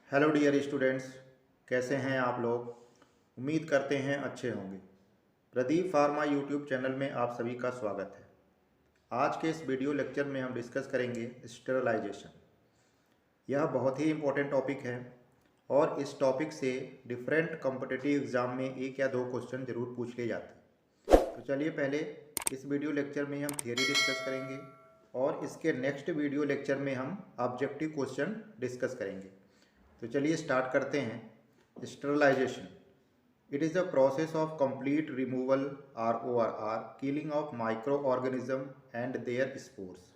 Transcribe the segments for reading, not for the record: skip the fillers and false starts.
Hello dear students, कैसे हैं आप लोग। उम्मीद करते हैं अच्छे होंगे। प्रदीप फार्मा यूट्यूब चैनल में आप सभी का स्वागत है। आज के इस वीडियो लेक्चर में हम डिस्कस करेंगे स्टेरलाइजेशन। यह बहुत ही इम्पोर्टेंट टॉपिक है और इस टॉपिक से डिफरेंट कॉम्पिटिटिव एग्ज़ाम में एक या दो क्वेश्चन ज़रूर पूछ लिए जाते हैं। तो चलिए पहले इस वीडियो लेक्चर में हम थियरी डिस्कस करेंगे और इसके नेक्स्ट वीडियो लेक्चर में हम ऑब्जेक्टिव क्वेश्चन डिस्कस करेंगे। तो चलिए स्टार्ट करते हैं। Sterilisation it is a process of complete removal RORR killing of micro organism and their spores.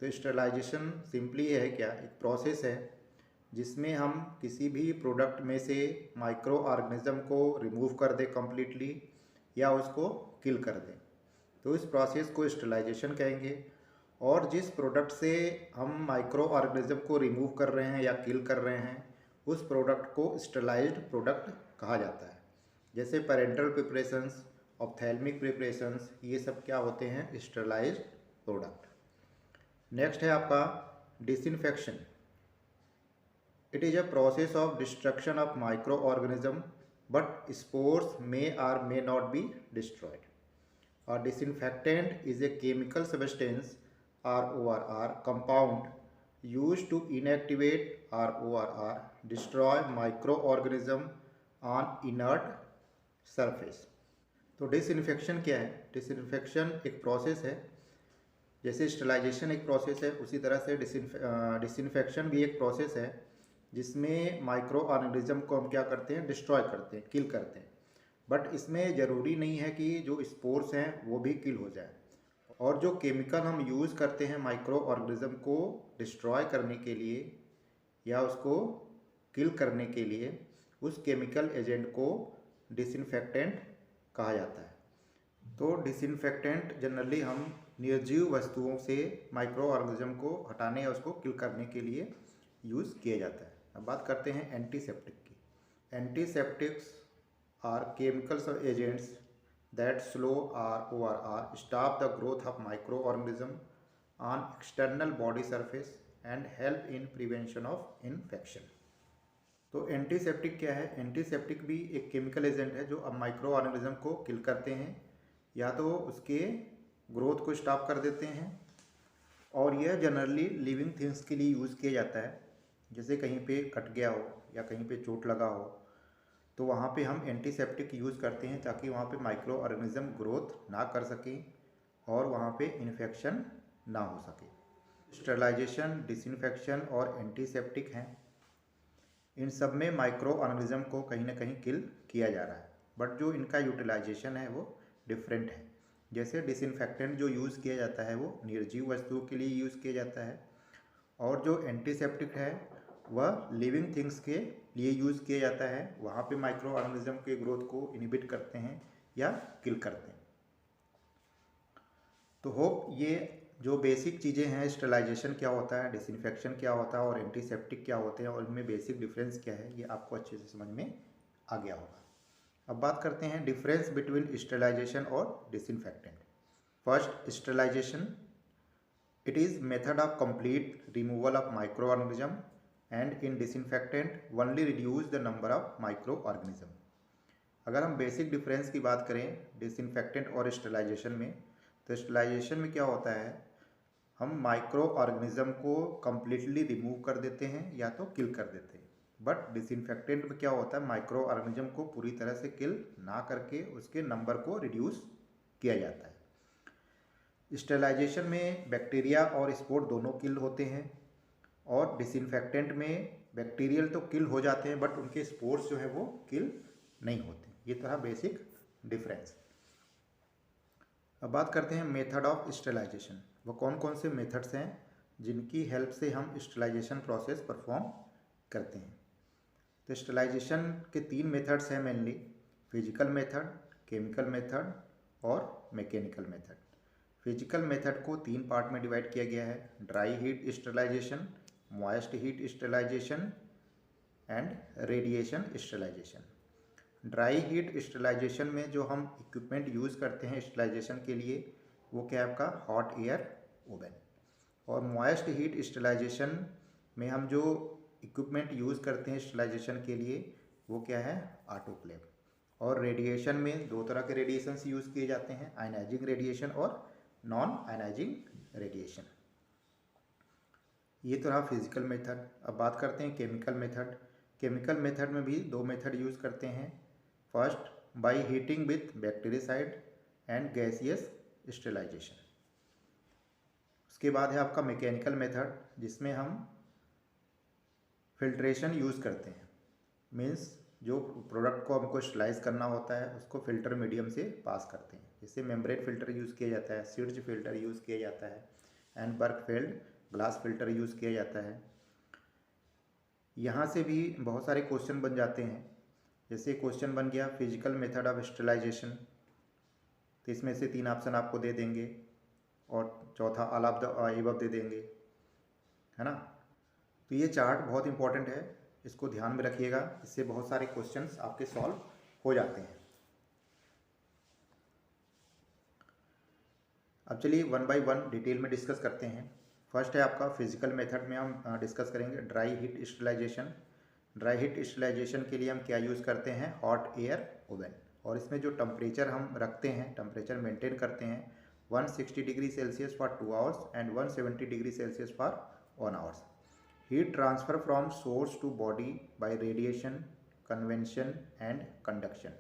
तो स्टेरलाइजेशन सिंपली है क्या, एक प्रोसेस है जिसमें हम किसी भी प्रोडक्ट में से माइक्रो ऑर्गेनिज्म को रिमूव कर दें कम्प्लीटली या उसको किल कर दें। तो इस प्रोसेस को स्टेरलाइजेशन कहेंगे। और जिस प्रोडक्ट से हम माइक्रो ऑर्गेनिज्म को रिमूव कर रहे हैं या किल कर रहे हैं उस प्रोडक्ट को स्टेरलाइज्ड प्रोडक्ट कहा जाता है। जैसे पेरेंटल प्रिपरेशंस, ऑप्थेल्मिक प्रिपरेशंस, ये सब क्या होते हैं, स्टेरलाइज्ड प्रोडक्ट। नेक्स्ट है आपका disinfection. It is a process of destruction of micro organism but spores may or may not be destroyed. और disinfectant is a chemical substance RORR compound used to inactivate RORR, destroy microorganism on inert surface। तो disinfection क्या है? Disinfection एक process है। जैसे sterilisation एक process है उसी तरह से डिसइंफेक्शन भी एक प्रोसेस है जिसमें माइक्रो ऑर्गेनिज्म को हम क्या करते हैं, डिस्ट्रॉय करते हैं, किल करते हैं। बट इसमें ज़रूरी नहीं है कि जो स्पोर्स हैं वो भी किल हो जाए। और जो केमिकल हम यूज़ करते हैं माइक्रो ऑर्गेनिज्म को डिस्ट्रॉय करने के लिए या उसको किल करने के लिए, उस केमिकल एजेंट को डिसइंफेक्टेंट कहा जाता है। तो डिसइंफेक्टेंट जनरली हम निर्जीव वस्तुओं से माइक्रो ऑर्गेनिज्म को हटाने या उसको किल करने के लिए यूज़ किया जाता है। अब बात करते हैं एंटीसेप्टिक की। Antiseptics are chemical agents that slow RORR, stop the growth of microorganism on external body surface and help in prevention of infection। तो एंटीसेप्टिक क्या है? एंटीसेप्टिक भी एक केमिकल एजेंट है जो अब माइक्रो ऑर्गेनिज्म को किल करते हैं या तो उसके ग्रोथ को स्टॉप कर देते हैं। और यह जनरली लिविंग थिंग्स के लिए यूज़ किया जाता है। जैसे कहीं पे कट गया हो या कहीं पे चोट लगा हो तो वहाँ पे हम एंटीसेप्टिक यूज़ करते हैं ताकि वहाँ पे माइक्रो ऑर्गेनिज्म ग्रोथ ना कर सकें और वहाँ पे इन्फेक्शन ना हो सके। स्टेरलाइजेशन, डिसइंफेक्शन और एंटीसेप्टिक हैं। इन सब में माइक्रो ऑर्गेनिज्म को कहीं ना कहीं किल किया जा रहा है, बट जो इनका यूटिलाइजेशन है वो डिफरेंट है। जैसे डिसइंफेक्टेंट जो यूज़ किया जाता है वो निर्जीव वस्तुओं के लिए यूज़ किया जाता है और जो एंटीसेप्टिक है वह लिविंग थिंग्स के लिए यूज़ किया जाता है। वहाँ पे माइक्रो ऑर्गेनिज्म के ग्रोथ को इनहिबिट करते हैं या किल करते हैं। तो होप ये जो बेसिक चीज़ें हैं, स्टेरलाइजेशन क्या होता है, डिसइंफेक्शन क्या होता है और एंटीसेप्टिक क्या होते हैं और इनमें बेसिक डिफरेंस क्या है, ये आपको अच्छे से समझ में आ गया होगा। अब बात करते हैं डिफरेंस बिटवीन स्टेरलाइजेशन और disinfectant. First, sterilisation it is method of complete removal of micro organism and in disinfectant only reduce the number of micro organism. अगर हम बेसिक डिफरेंस की बात करें डिसइंफेक्टेंट और स्टेरलाइजेशन में, तो स्टेरलाइजेशन में क्या होता है, हम माइक्रो ऑर्गेनिज्म को कम्प्लीटली रिमूव कर देते हैं या तो किल कर देते हैं। बट डिसइंफेक्टेंट में क्या होता है, माइक्रो ऑर्गेनिज्म को पूरी तरह से किल ना करके उसके नंबर को रिड्यूस किया जाता है। स्टेरलाइजेशन में बैक्टीरिया और स्पोर दोनों किल होते हैं और डिसइंफेक्टेंट में बैक्टीरियल तो किल हो जाते हैं बट उनके स्पोर्स जो है वो किल नहीं होते। ये तरह बेसिक डिफरेंस। अब बात करते हैं मेथड ऑफ स्टेरलाइजेशन। वो कौन कौन से मेथड्स हैं जिनकी हेल्प से हम स्टेरलाइजेशन प्रोसेस परफॉर्म करते हैं। तो स्टेरलाइजेशन के तीन मेथड्स हैं mainly, physical method, chemical method और मैकेनिकल मेथड। फिजिकल मेथड को तीन पार्ट में डिवाइड किया गया है, dry heat sterilisation, moist heat sterilisation and radiation sterilisation. Dry heat sterilisation में जो हम इक्विपमेंट यूज़ करते हैं स्टेरलाइजेशन के लिए वो क्या है आपका हॉट एयर ओवन। और मॉइस्ट हीट स्टेरलाइजेशन में हम जो इक्विपमेंट यूज़ करते हैं स्टरलाइजेशन के लिए वो क्या है, ऑटोक्लेव। और रेडिएशन में दो तरह के रेडिएशंस यूज़ किए जाते हैं, आयनाइजिंग रेडिएशन और नॉन आयनाइजिंग रेडिएशन। ये तो रहा फिजिकल मेथड। अब बात करते हैं केमिकल मेथड। केमिकल मेथड में भी दो मेथड यूज़ करते हैं। First, by heating with bactericide and gaseous sterilization. उसके बाद है आपका मैकेनिकल मेथड, जिसमें हम फिल्ट्रेशन यूज़ करते हैं। मीन्स जो प्रोडक्ट को हमको स्टरलाइज करना होता है उसको फिल्टर मीडियम से पास करते हैं। जैसे मेम्ब्रेन फिल्टर यूज़ किया जाता है, सिर्ज फिल्टर यूज़ किया जाता है एंड बर्कफेल्ड ग्लास फिल्टर यूज़ किया जाता है। यहाँ से भी बहुत सारे क्वेश्चन बन जाते हैं। जैसे क्वेश्चन बन गया फिजिकल मेथड ऑफ स्टरलाइजेशन, तो इसमें से 3 ऑप्शन आपको दे देंगे और चौथा ऑल ऑफ द एबव दे देंगे, है ना। तो ये चार्ट बहुत इंपॉर्टेंट है, इसको ध्यान में रखिएगा, इससे बहुत सारे क्वेश्चंस आपके सॉल्व हो जाते हैं। अब चलिए वन बाय वन डिटेल में डिस्कस करते हैं। फर्स्ट है आपका फिजिकल मेथड में हम डिस्कस करेंगे dry heat sterilisation. Dry heat sterilisation के लिए हम क्या यूज़ करते हैं, हॉट एयर ओवन। और इसमें जो टेम्परेचर हम रखते हैं, टेम्परेचर मेंटेन करते हैं 160 degree Celsius for 2 hours and 170 degree Celsius for 1 hours. Heat transfer from source to body by radiation, convection and conduction.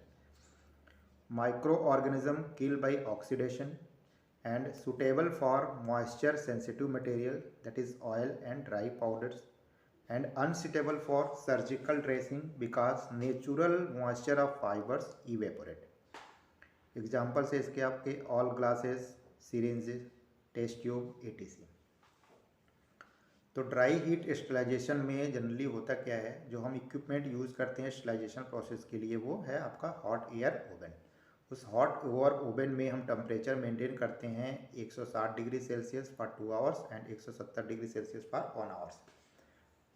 Microorganism killed by oxidation and suitable for moisture sensitive material, that is oil and dry powders, and unsuitable for surgical dressing because natural moisture of fibers evaporate. Examples है इसके आपके all glasses, syringes, test tube, etc. तो dry heat sterilization में generally होता क्या है, जो हम इक्विपमेंट यूज़ करते हैं स्टरलाइजेशन प्रोसेस के लिए वो है आपका हॉट एयर ओवन। उस हॉट एयर ओवन में हम टेम्परेचर मेंटेन करते हैं 160 degree Celsius for 2 hours and 170 degree Celsius for 1 hours.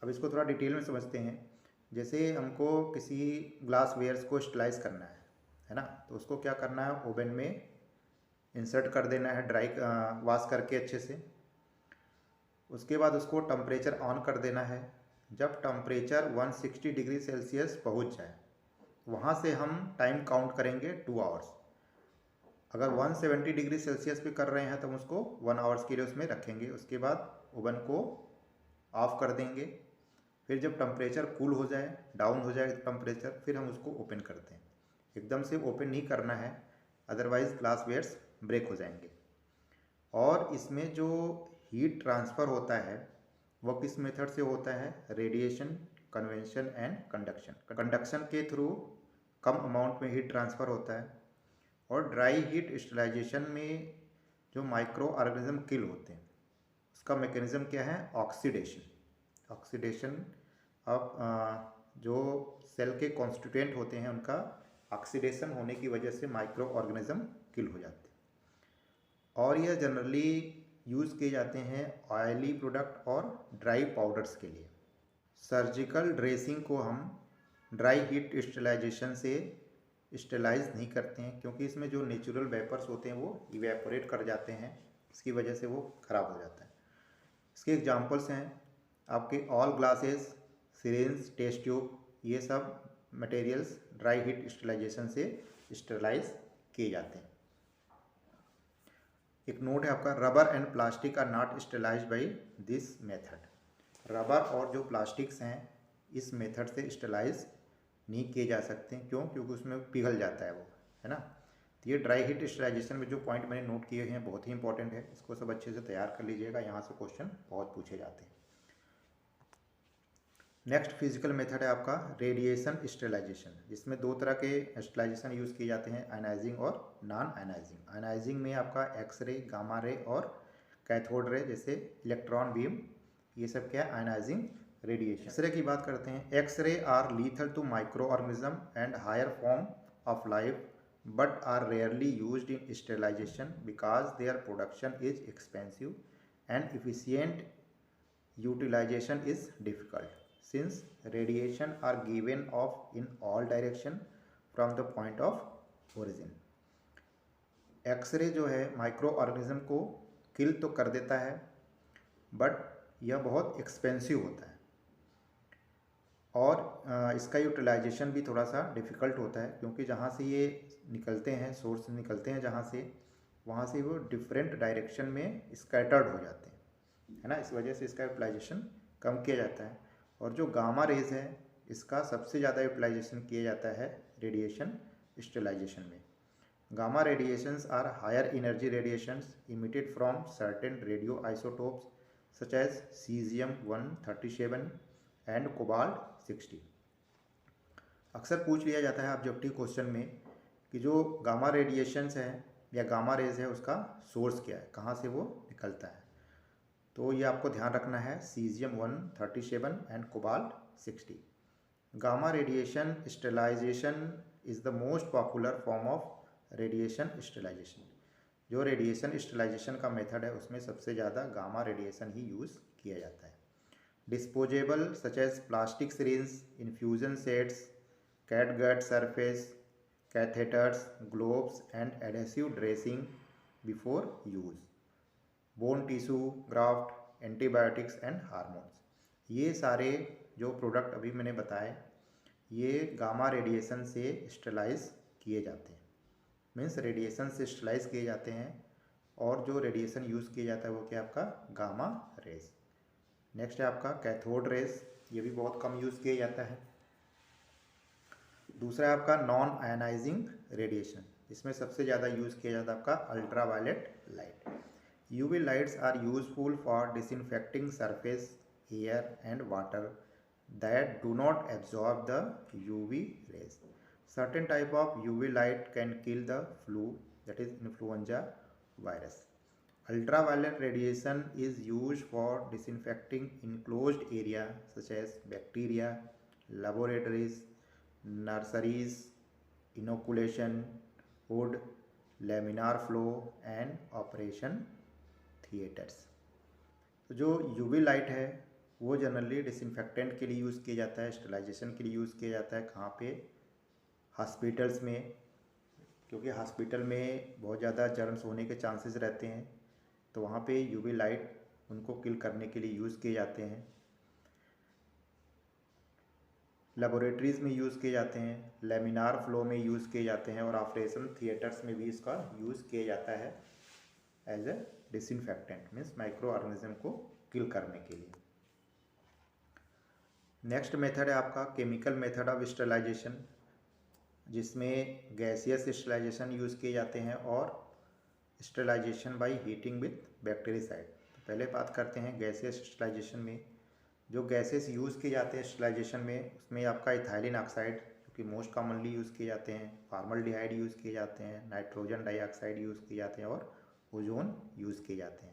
अब इसको थोड़ा डिटेल में समझते हैं। जैसे हमको किसी ग्लास वेयर्स को स्टरलाइज करना है ना, तो उसको क्या करना है, ओवन में इंसर्ट कर देना है, ड्राई वॉश करके अच्छे से। उसके बाद उसको टेम्परेचर ऑन कर देना है। जब टेम्परेचर 160 डिग्री सेल्सियस पहुंच जाए, वहाँ से हम टाइम काउंट करेंगे 2 आवर्स। अगर 170 डिग्री सेल्सियस पे कर रहे हैं तो हम उसको 1 आवर्स के लिए उसमें रखेंगे। उसके बाद ओवन को ऑफ कर देंगे। फिर जब टेम्परेचर कूल हो जाए, डाउन हो जाए टेम्परेचर, फिर हम उसको ओपन करते हैं। एकदम से ओपन नहीं करना है, अदरवाइज ग्लास वेयर्स ब्रेक हो जाएंगे। और इसमें जो हीट ट्रांसफ़र होता है वो किस मेथड से होता है, radiation, convention and conduction. Conduction के थ्रू कम अमाउंट में हीट ट्रांसफ़र होता है। और ड्राई हीट स्टरलाइजेशन में जो माइक्रो ऑर्गेनिज्म किल होते हैं उसका मैकेनिज्म क्या है, ऑक्सीडेशन। ऑक्सीडेशन अब जो सेल के कॉन्स्टिट्यूएंट होते हैं उनका ऑक्सीडेशन होने की वजह से माइक्रो ऑर्गेनिज्म किल हो जाते हैं। और यह जनरली यूज़ किए जाते हैं ऑयली प्रोडक्ट और ड्राई पाउडर्स के लिए। सर्जिकल ड्रेसिंग को हम ड्राई हीट स्टरलाइजेशन से स्टरलाइज नहीं करते हैं, क्योंकि इसमें जो नेचुरल वेपर्स होते हैं वो इवेपोरेट कर जाते हैं, इसकी वजह से वो ख़राब हो जाता है। इसके एग्जांपल्स हैं आपके all glasses, syringe, test tube, ये सब मटेरियल्स ड्राई हीट स्टरलाइजेशन से स्टरलाइज किए जाते हैं। एक नोट है आपका, rubber and plastic are not sterilised by this method. Rubber और जो प्लास्टिक्स हैं इस मेथड से स्टरलाइज नहीं किए जा सकते। क्यों? क्योंकि उसमें पिघल जाता है वो, है ना। तो ये ड्राई हीट स्टरलाइजेशन में जो पॉइंट मैंने नोट किए हैं बहुत ही इंपॉर्टेंट है, इसको सब अच्छे से तैयार कर लीजिएगा, यहाँ से क्वेश्चन बहुत पूछे जाते हैं। नेक्स्ट फिजिकल मेथड है आपका रेडिएशन स्टरलाइजेशन, जिसमें दो तरह के स्टरलाइजेशन यूज़ किए जाते हैं, आयनाइजिंग और नॉन आयनाइजिंग। आयनाइजिंग में आपका एक्सरे, गामा रे और कैथोड रे, जैसे इलेक्ट्रॉन बीम, ये सब क्या है, आयनाइजिंग रेडिएशन। एक्सरे की बात करते हैं। X-ray are lethal to micro organism and higher form of life but are rarely used in sterilisation because their production is expensive and efficient utilisation is difficult since radiation are given off in all direction from the point of origin। X-ray जो है micro organism को किल तो कर देता है but यह बहुत expensive होता है। और इसका यूटिलाइजेशन भी थोड़ा सा डिफ़िकल्ट होता है, क्योंकि जहाँ से ये निकलते हैं, सोर्स निकलते हैं जहाँ से, वहाँ से वो डिफरेंट डायरेक्शन में स्कैटर्ड हो जाते हैं, है ना। इस वजह से इसका यूटिलाइजेशन कम किया जाता है। और जो गामा रेज है, इसका सबसे ज़्यादा यूटिलाइजेशन किया जाता है रेडिएशन स्टेलाइजेशन में। Gamma radiations are higher energy radiations emitted from certain radio isotopes such as cesium-137 and cobalt sixty. अक्सर पूछ लिया जाता है ऑब्जेक्टिव क्वेश्चन में कि जो गामा रेडिएशंस है या गामा रेज है, उसका सोर्स क्या है, कहाँ से वो निकलता है। तो ये आपको ध्यान रखना है, cesium-137 and cobalt sixty. Gamma radiation sterilization is the most popular form of radiation sterilization. जो रेडिएशन स्टेलाइजेशन का मेथड है, उसमें सबसे ज़्यादा गामा रेडिएशन ही यूज़ किया जाता है। Disposable such as plastic syringe, infusion sets, catgut surface, catheters, gloves and adhesive dressing before use, bone tissue graft, antibiotics and hormones. ये सारे जो प्रोडक्ट अभी मैंने बताए, ये गामा रेडिएशन से स्टेलाइज किए जाते हैं, मीन्स रेडिएशन से स्टेलाइज किए जाते हैं। और जो रेडिएशन यूज़ किया जाता है वो क्या, आपका गामा रेज। नेक्स्ट है आपका कैथोड रेज, ये भी बहुत कम यूज़ किया जाता है। दूसरा है आपका नॉन आयनाइजिंग रेडिएशन, इसमें सबसे ज़्यादा यूज़ किया जाता है आपका ultraviolet light. UV lights are useful for disinfecting surface, air and water that do not absorb the UV rays. Certain type of UV light can kill the flu, that is influenza virus. Ultraviolet radiation is used for disinfecting enclosed area such as bacteria, laboratories, nurseries, inoculation, wood, laminar flow and operation theaters. तो जो UV light है वो generally disinfectant के लिए use किया जाता है, sterilisation के लिए यूज़ किया जाता है। कहाँ पे, हॉस्पिटल्स में, क्योंकि हॉस्पिटल में बहुत ज़्यादा जर्म्स होने के चांसेस रहते हैं, तो वहाँ पे यूवी लाइट उनको किल करने के लिए यूज़ किए जाते हैं। लेबोरेटरीज़ में यूज़ किए जाते हैं, लेमिनार फ्लो में यूज़ किए जाते हैं, और ऑपरेशन थिएटर्स में भी इसका यूज़ किया जाता है as a disinfectant, means microorganism को किल करने के लिए। नेक्स्ट मेथड है आपका केमिकल मेथड ऑफ स्टेलाइजेशन, जिसमें गैसियस स्टेलाइजेशन यूज़ किए जाते हैं और sterilisation by heating with bactericide. तो पहले बात करते हैं गैसियस स्टेलाइजेशन में। जो गैसेस यूज़ किए जाते हैं स्टेलाइजेशन में, उसमें आपका इथाइलिन ऑक्साइड, जो कि मोस्ट कॉमनली यूज़ किए जाते हैं, फॉर्मल्डिहाइड यूज़ किए जाते हैं, नाइट्रोजन डाइऑक्साइड यूज़ किए जाते हैं, और ओजोन यूज़ किए जाते हैं।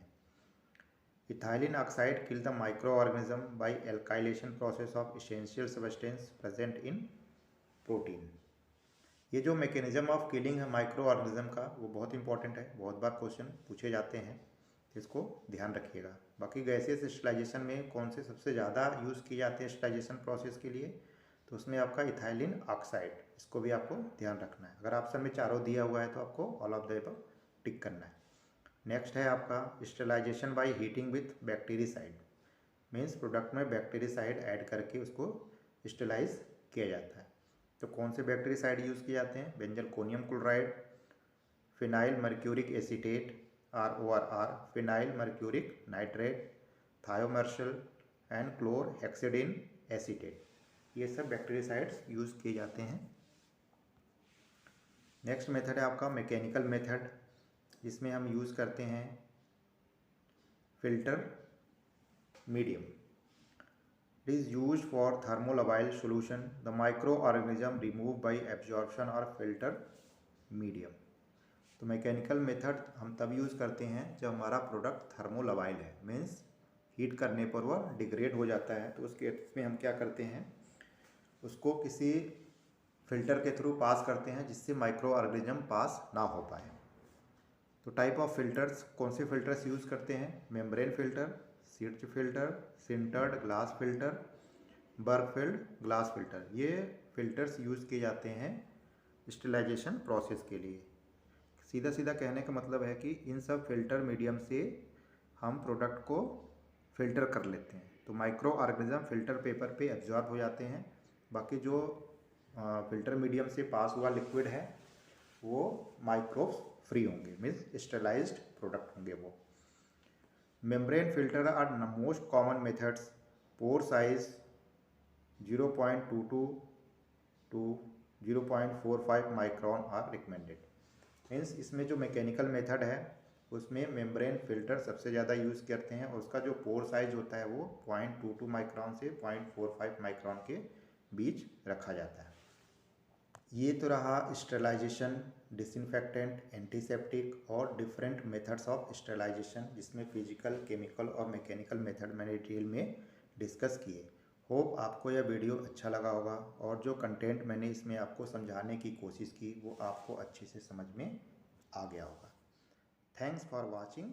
Ethylene oxide kill the microorganism by alkylation process of essential substance present in protein. ये जो मैकेनिज्म ऑफ किलिंग है माइक्रो ऑर्गेनिज्म का, वो बहुत इंपॉर्टेंट है, बहुत बार क्वेश्चन पूछे जाते हैं, इसको ध्यान रखिएगा। बाकी गैसेस स्टेलाइजेशन में कौन से सबसे ज़्यादा यूज़ किए जाते हैं स्टेलाइजेशन प्रोसेस के लिए, तो उसमें आपका इथाइलिन ऑक्साइड, इसको भी आपको ध्यान रखना है। अगर ऑप्शन में चारों दिया हुआ है तो आपको ऑल ऑफ द अबव टिक करना है। नेक्स्ट है आपका sterilisation by heating with bactericide, means product में बैक्टीरिसाइड ऐड करके उसको स्टेलाइज किया जाता है। तो कौन से बैक्टीरिसाइड यूज़ किए जाते हैं, benzalkonium chloride, phenyl mercuric acetate RORR, phenyl mercuric nitrate, thiomersal and chlorhexidine acetate, ये सब बैक्टीरिसाइड्स यूज़ किए जाते हैं। नेक्स्ट मेथड है आपका मैकेनिकल मेथड, जिसमें हम यूज़ करते हैं filter medium. It is used for thermolabile solution, the micro organism remove by absorption और फिल्टर मीडियम। तो मैकेनिकल मेथड हम तब यूज़ करते हैं जब हमारा प्रोडक्ट थर्मोलबाइल है, मीन्स हीट करने पर वह डिग्रेड हो जाता है। तो उसके इसमें हम क्या करते हैं, उसको किसी फिल्टर के थ्रू पास करते हैं जिससे माइक्रो ऑर्गेनिज्म पास ना हो पाए। तो टाइप ऑफ फिल्टर्स, कौन से फिल्टर्स यूज़ करते हैं, membrane filter, Seitz filter, sintered glass filter, Berkefeld glass filter, ये फिल्टर्स यूज़ किए जाते हैं स्टेलाइजेशन प्रोसेस के लिए। सीधा सीधा कहने का मतलब है कि इन सब फिल्टर मीडियम से हम प्रोडक्ट को फिल्टर कर लेते हैं, तो माइक्रो ऑर्गेनिज्म फिल्टर पेपर पे एब्जॉर्ब हो जाते हैं। बाकी जो फिल्टर मीडियम से पास हुआ लिक्विड है वो माइक्रोब्स फ्री होंगे, मीन्स स्टेलाइज्ड प्रोडक्ट होंगे वो। Membrane filter are most common methods. Pore size 0.22 to 0.45 micron are recommended. Means इसमें जो मैकेनिकल मेथड है उसमें मेम्ब्रेन फिल्टर सबसे ज़्यादा यूज़ करते हैं और उसका जो पोर साइज होता है वो 0.22 माइक्रॉन से 0.45 माइक्रॉन के बीच रखा जाता है। ये तो रहा स्टेलाइजेशन, डिसइंफेक्टेंट, एंटीसेप्टिक और डिफरेंट मेथड्स ऑफ स्टेलाइजेशन, जिसमें फिजिकल, केमिकल और मैकेनिकल मेथड मैंने डिटेल में डिस्कस किए। होप आपको यह वीडियो अच्छा लगा होगा और जो कंटेंट मैंने इसमें आपको समझाने की कोशिश की वो आपको अच्छे से समझ में आ गया होगा। Thanks for watching.